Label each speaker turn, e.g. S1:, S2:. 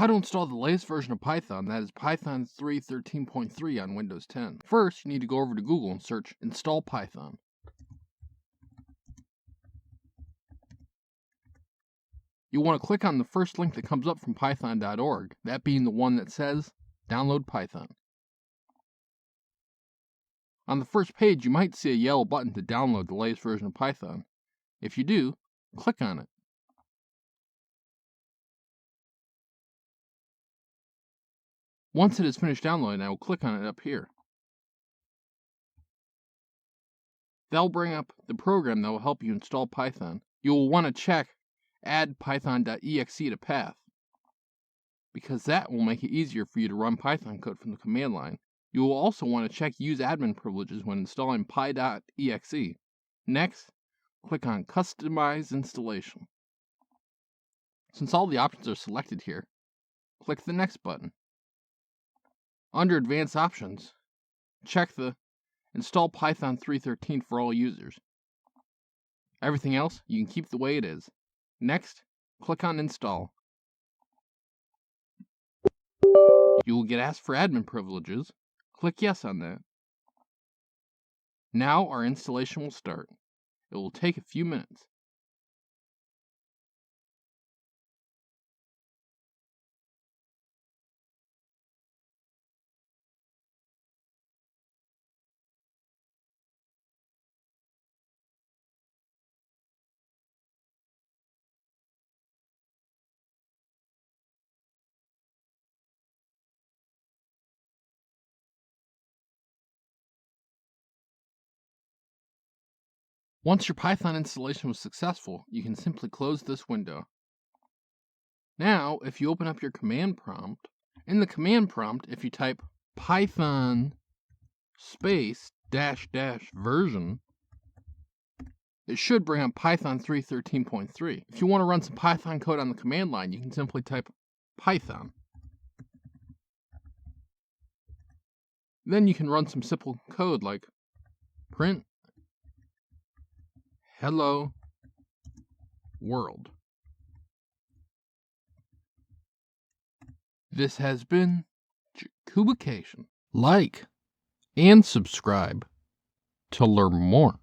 S1: How to install the latest version of Python, that is Python 3.13.3 on Windows 10. First, you need to go over to Google and search Install Python. You'll want to click on the first link that comes up from python.org, that being the one that says Download Python. On the first page, you might see a yellow button to download the latest version of Python. If you do, click on it. Once it is finished downloading, I will click on it up here. That will bring up the program that will help you install Python. You will want to check Add Python.exe to Path, because that will make it easier for you to run Python code from the command line. You will also want to check Use Admin Privileges when installing py.exe. Next, click on Customize Installation. Since all the options are selected here, click the Next button. Under Advanced Options, check the Install Python 3.13 for all users. Everything else you can keep the way it is. Next, click on Install. You will get asked for admin privileges. Click Yes on that. Now our installation will start. It will take a few minutes. Once your Python installation was successful, you can simply close this window. Now, if you open up your command prompt, in the command prompt, if you type Python space -- version, it should bring up Python 3.13.3. If you want to run some Python code on the command line, you can simply type Python. Then you can run some simple code like print hello world. This has been Jakubication. Like and subscribe to learn more.